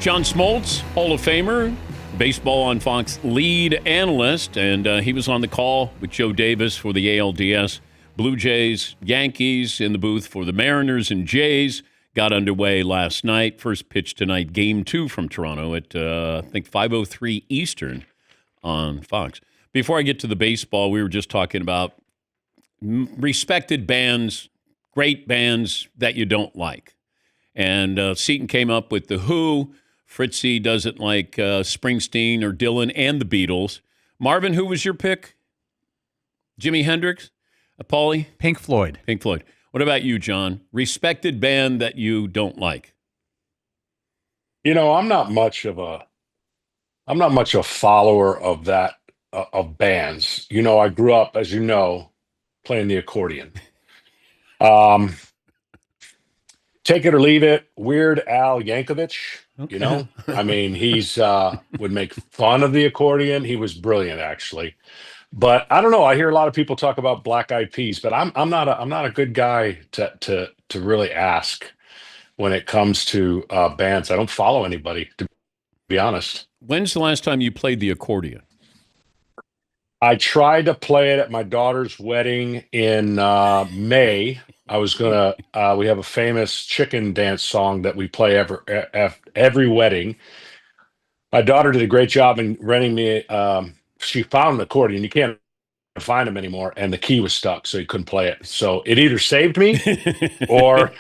John Smoltz, Hall of Famer, Baseball on Fox lead analyst, and he was on the call with Joe Davis for the ALDS. Blue Jays, Yankees in the booth for the Mariners and Jays got underway last night. First pitch tonight, Game 2 from Toronto at, I think, 5:03 Eastern on Fox. Before I get to the baseball, we were just talking about respected bands, great bands that you don't like. And Seton came up with The Who. Fritzy doesn't like Springsteen or Dylan and the Beatles. Marvin, who was your pick? Jimi Hendrix? Paulie? Pink Floyd. Pink Floyd. What about you, John? Respected band that you don't like? You know, I'm not much of a follower of that of bands. You know, I grew up, as you know, playing the accordion. Take it or leave it, Weird Al Yankovic. Okay. You know, I mean, he's would make fun of the accordion. He was brilliant, actually. But I don't know. I hear a lot of people talk about Black Eyed Peas, but I'm not a good guy to really ask when it comes to bands. I don't follow anybody, to be honest. When's the last time you played the accordion? I tried to play it at my daughter's wedding in May. I was gonna. We have a famous chicken dance song that we play every wedding. My daughter did a great job in renting me. She found an accordion. You can't find them anymore, and the key was stuck, so you couldn't play it. So it either saved me, or,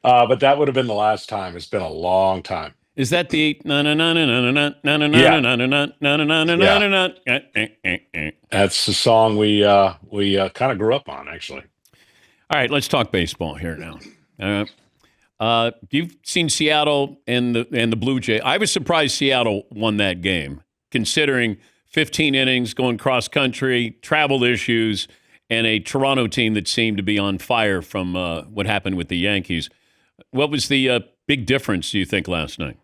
but that would have been the last time. It's been a long time. Is that the na na na na na na na na na na na na na na na na? That's the song we kind of grew up on, actually. All right, let's talk baseball here now. You've seen Seattle and the Blue Jays. I was surprised Seattle won that game, considering 15 innings, going cross country, travel issues, and a Toronto team that seemed to be on fire from what happened with the Yankees. What was the big difference, do you think, last night?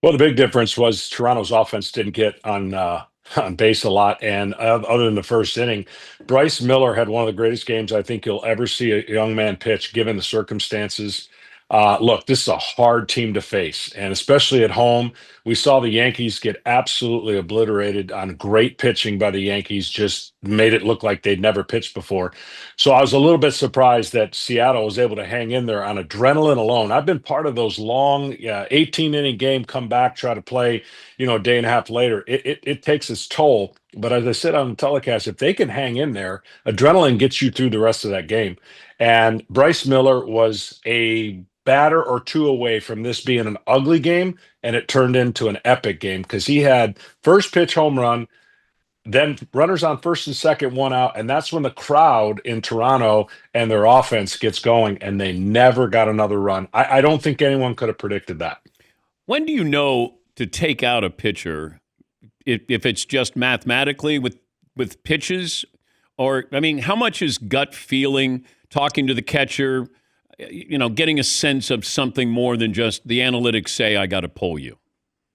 Well, the big difference was Toronto's offense didn't get on base a lot, and other than the first inning, Bryce Miller had one of the greatest games I think you'll ever see a young man pitch, given the circumstances. Look, this is a hard team to face, and especially at home. We saw the Yankees get absolutely obliterated on great pitching by the Yankees, just made it look like they'd never pitched before. So I was a little bit surprised that Seattle was able to hang in there on adrenaline alone. I've been part of those long 18-inning game, come back, try to play, a day and a half later. It takes its toll. But as I said on the telecast, if they can hang in there, adrenaline gets you through the rest of that game. And Bryce Miller was a batter or two away from this being an ugly game, and it turned into an epic game because he had first pitch home run, then runners on first and second, one out, and that's when the crowd in Toronto and their offense gets going, and they never got another run. I don't think anyone could have predicted that. When do you know to take out a pitcher, if it's just mathematically with pitches? Or, I mean, how much is gut feeling, talking to the catcher, getting a sense of something more than just the analytics say, I got to pull you?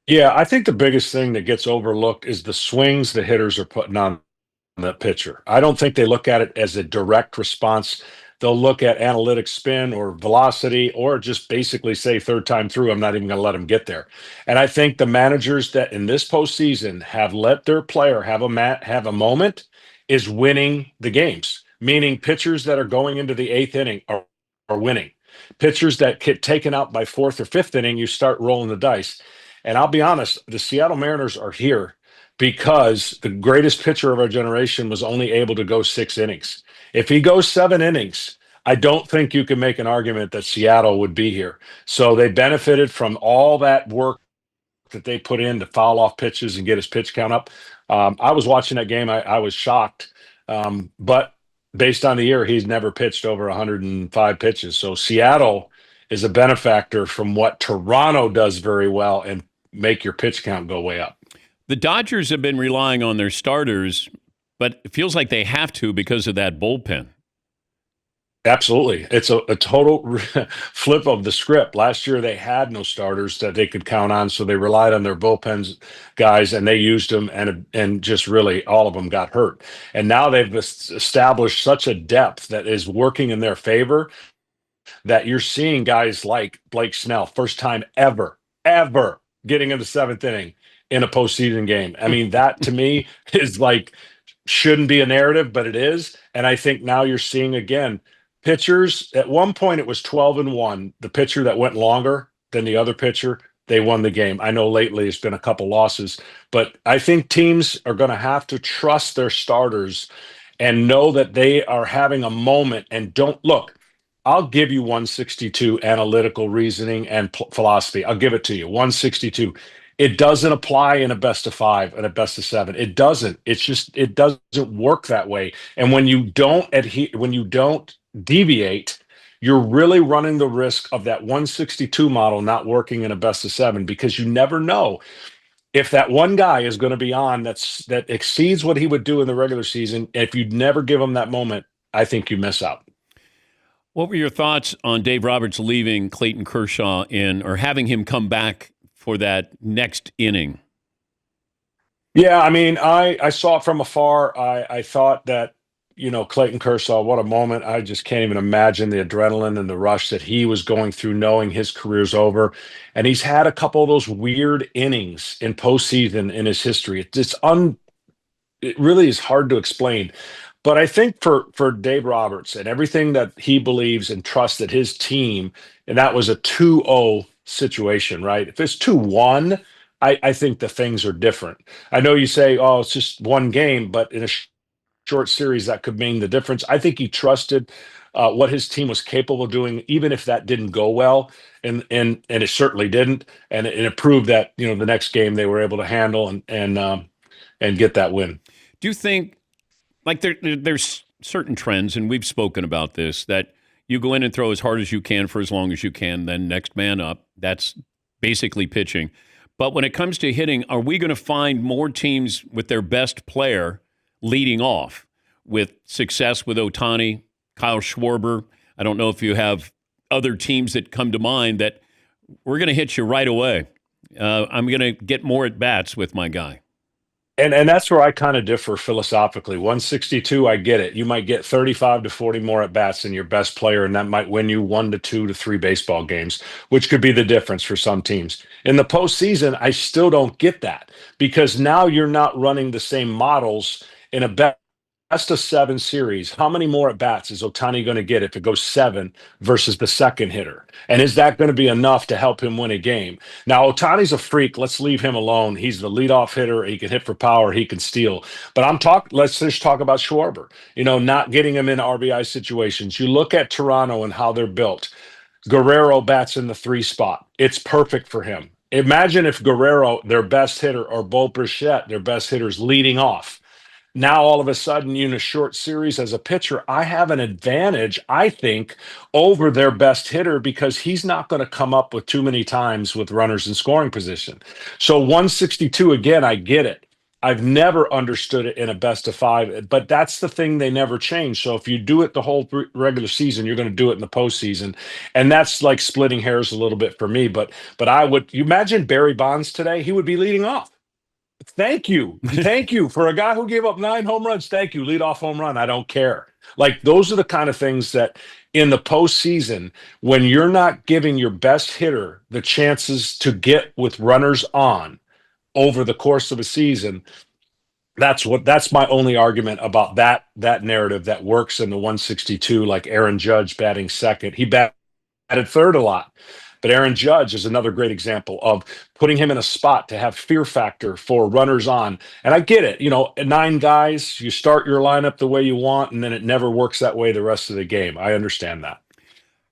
Yeah, I think the biggest thing that gets overlooked is the swings the hitters are putting on the pitcher. I don't think they look at it as a direct response. They'll look at analytic spin or velocity, or just basically say third time through, I'm not even going to let him get there. And I think the managers that in this postseason have let their player have a moment is winning the games, meaning pitchers that are going into the eighth inning are winning. Pitchers that get taken out by fourth or fifth inning, you start rolling the dice. And I'll be honest, the Seattle Mariners are here because the greatest pitcher of our generation was only able to go 6 innings. If he goes 7 innings, I don't think you can make an argument that Seattle would be here. So they benefited from all that work that they put in to foul off pitches and get his pitch count up. I was watching that game. I was shocked. But based on the year, he's never pitched over 105 pitches. So Seattle is a benefactor from what Toronto does very well and make your pitch count go way up. The Dodgers have been relying on their starters, but it feels like they have to because of that bullpen. Absolutely. It's a total flip of the script. Last year, they had no starters that they could count on, so they relied on their bullpens guys, and they used them, and just really all of them got hurt. And now they've established such a depth that is working in their favor that you're seeing guys like Blake Snell, first time ever ever getting in the seventh inning in a postseason game. I mean, that to me is like, shouldn't be a narrative, but it is. And I think now you're seeing again pitchers. At one point, it was 12-1. The pitcher that went longer than the other pitcher, they won the game. I know lately it's been a couple losses, but I think teams are going to have to trust their starters and know that they are having a moment and don't look. I'll give you 162 analytical reasoning and philosophy. I'll give it to you. 162. It doesn't apply in a best of five and a best of seven. It doesn't. It's just, it doesn't work that way. And when you don't adhere, when you don't deviate, you're really running the risk of that 162 model not working in a best of seven, because you never know if that one guy is going to be on that exceeds what he would do in the regular season. If you never give him that moment, I think you miss out. What were your thoughts on Dave Roberts leaving Clayton Kershaw in, or having him come back for that next inning? Yeah, I mean, I saw it from afar. I thought that, Clayton Kershaw, what a moment. I just can't even imagine the adrenaline and the rush that he was going through knowing his career's over. And he's had a couple of those weird innings in postseason in his history. It really is hard to explain. But I think for Dave Roberts and everything that he believes and trusts that his team, and that was a 2-0 situation, right? If it's 2-1, I think the things are different. I know you say, oh, it's just one game, but in a short series, that could mean the difference. I think he trusted what his team was capable of doing, even if that didn't go well, and it certainly didn't. And it proved that the next game they were able to handle and get that win. Do you think, like there's certain trends, and we've spoken about this, that you go in and throw as hard as you can for as long as you can, then next man up. That's basically pitching. But when it comes to hitting, are we going to find more teams with their best player leading off with success with Ohtani, Kyle Schwarber? I don't know if you have other teams that come to mind that we're going to hit you right away. I'm going to get more at bats with my guy. And that's where I kind of differ philosophically. 162, I get it. You might get 35 to 40 more at bats than your best player, and that might win you 1 to 2 to 3 baseball games, which could be the difference for some teams. In the postseason, I still don't get that, because now you're not running the same models in a best of 7 series. How many more at bats is Ohtani going to get if it goes 7 versus the second hitter? And is that going to be enough to help him win a game? Now, Ohtani's a freak. Let's leave him alone. He's the leadoff hitter. He can hit for power. He can steal. But let's just talk about Schwarber, not getting him in RBI situations. You look at Toronto and how they're built. Guerrero bats in the 3 spot. It's perfect for him. Imagine if Guerrero, their best hitter, or Bo Bichette, their best hitters, leading off. Now, all of a sudden, in a short series as a pitcher, I have an advantage, I think, over their best hitter, because he's not going to come up with too many times with runners in scoring position. So 162, again, I get it. I've never understood it in a best of 5, but that's the thing they never change. So if you do it the whole regular season, you're going to do it in the postseason. And that's like splitting hairs a little bit for me. But you imagine Barry Bonds today, he would be leading off. Thank you. Thank you. For a guy who gave up 9 home runs, thank you. Lead off home run. I don't care. Like, those are the kind of things that in the postseason, when you're not giving your best hitter the chances to get with runners on over the course of a season, that's my only argument about that narrative that works in the 162, like Aaron Judge batting second. He batted third a lot. But Aaron Judge is another great example of putting him in a spot to have fear factor for runners on. And I get it. 9 guys, you start your lineup the way you want, and then it never works that way the rest of the game. I understand that.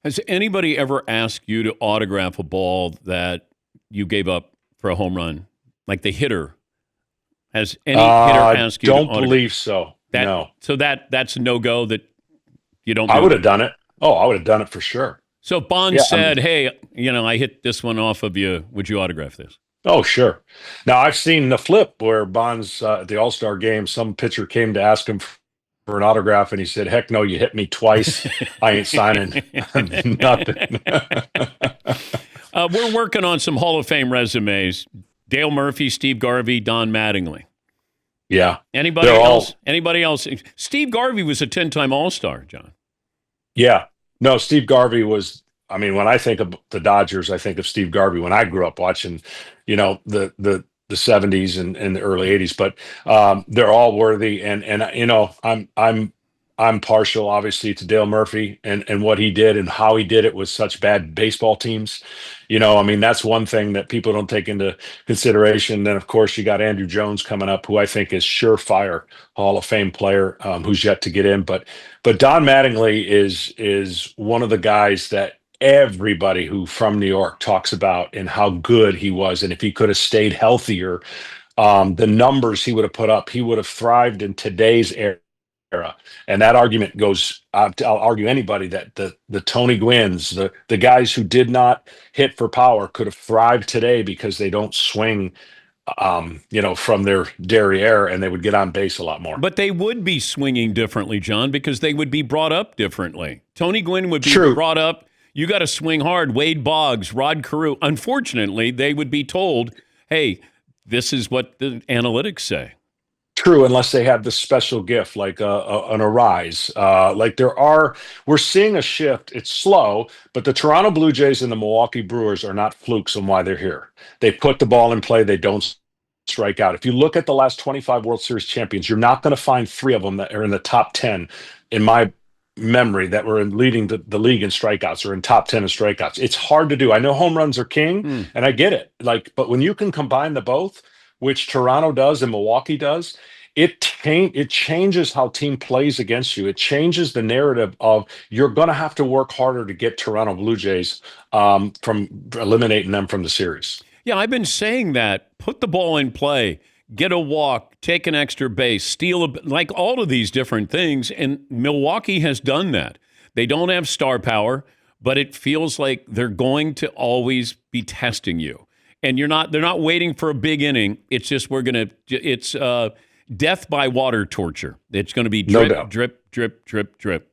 Has anybody ever asked you to autograph a ball that you gave up for a home run? Like the hitter? Has any hitter asked you to autograph? Don't believe so. No. So that's a no-go that you don't do? I would have done it. Oh, I would have done it for sure. So Bonds said, hey, I hit this one off of you. Would you autograph this? Oh, sure. Now, I've seen the flip where Bonds, at the All-Star game, some pitcher came to ask him for an autograph, and he said, heck no, you hit me twice. I ain't signing nothing. We're working on some Hall of Fame resumes. Dale Murphy, Steve Garvey, Don Mattingly. Yeah. Anybody else? Anybody else? Steve Garvey was a 10-time All-Star, John. Yeah. No, Steve Garvey was I mean, when I think of the Dodgers, I think of Steve Garvey when I grew up watching, the 70s and the early 80s. But they're all worthy, and I'm partial, obviously, to Dale Murphy and what he did and how he did it with such bad baseball teams. I mean, that's one thing that people don't take into consideration. Then, of course, you got Andrew Jones coming up, who I think is surefire Hall of Fame player, who's yet to get in. But Don Mattingly is one of the guys that everybody who from New York talks about and how good he was, and if he could have stayed healthier, the numbers he would have put up, he would have thrived in today's era. And that argument goes, I'll argue anybody that the Tony Gwynns, the guys who did not hit for power could have thrived today because they don't swing, from their derriere, and they would get on base a lot more. But they would be swinging differently, John, because they would be brought up differently. Tony Gwynn would be brought up, you got to swing hard. Wade Boggs, Rod Carew. Unfortunately, they would be told, hey, this is what the analytics say. True, unless they have this special gift like an arise. We're seeing a shift. It's slow, but the Toronto Blue Jays and the Milwaukee Brewers are not flukes on why they're here. They put the ball in play. They don't strike out. If you look at the last 25 World Series champions, you're not going to find 3 of them that are in the top 10 in my memory that were leading the league in strikeouts or in top 10 in strikeouts. It's hard to do. I know home runs are king, and I get it. But when you can combine the both, which Toronto does and Milwaukee does, it changes how team plays against you. It changes the narrative of you're going to have to work harder to get Toronto Blue Jays from eliminating them from the series. Yeah, I've been saying that. Put the ball in play, get a walk, take an extra base, steal like all of these different things. And Milwaukee has done that. They don't have star power, but it feels like they're going to always be testing you. And they're not waiting for a big inning. It's just it's death by water torture. It's going to be drip, No doubt. drip, drip, drip, drip.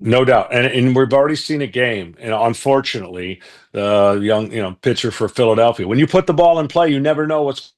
No doubt. And we've already seen a game. And unfortunately, the young, pitcher for Philadelphia, when you put the ball in play, you never know what's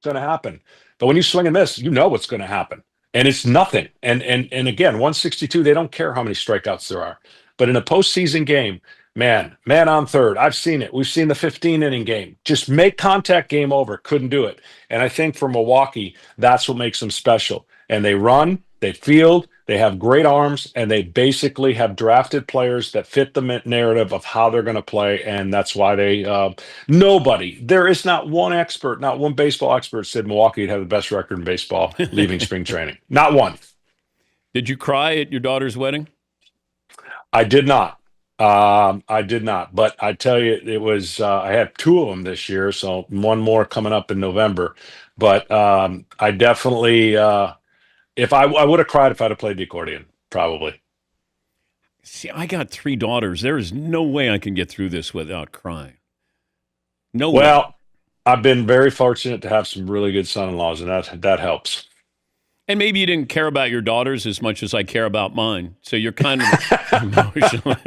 going to happen. But when you swing and miss, you know what's going to happen. And it's nothing. And again, 162, they don't care how many strikeouts there are. But in a postseason game, man on third, I've seen it. We've seen the 15-inning game. Just make contact, game over. Couldn't do it. And I think for Milwaukee, that's what makes them special. And they run, they field, they have great arms, and they basically have drafted players that fit the narrative of how they're going to play. And that's why there is not one expert, not one baseball expert said Milwaukee would have the best record in baseball leaving spring training. Not one. Did you cry at your daughter's wedding? I did not. But I tell you, it was, I had 2 of them this year, so one more coming up in November. But I definitely, if I would have cried if I'd have played the accordion, probably. See, I got 3 daughters. There is no way I can get through this without crying. No way. Well, I've been very fortunate to have some really good son-in-laws, and that helps. And maybe you didn't care about your daughters as much as I care about mine. So you're kind of emotional.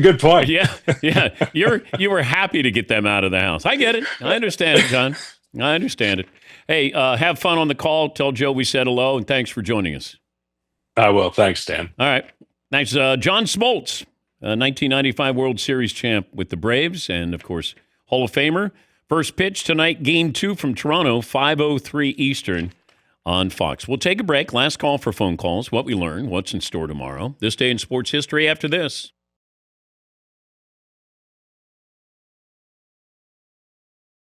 Good point. Yeah. You were happy to get them out of the house. I get it. I understand it, John. I understand it. Hey, have fun on the call. Tell Joe we said hello, and thanks for joining us. I will. Thanks, Dan. All right. Thanks. John Smoltz, 1995 World Series champ with the Braves, and, of course, Hall of Famer. First pitch tonight, Game 2 from Toronto, 5:03 Eastern on Fox. We'll take a break. Last call for phone calls, what we learned, what's in store tomorrow. This day in sports history after this.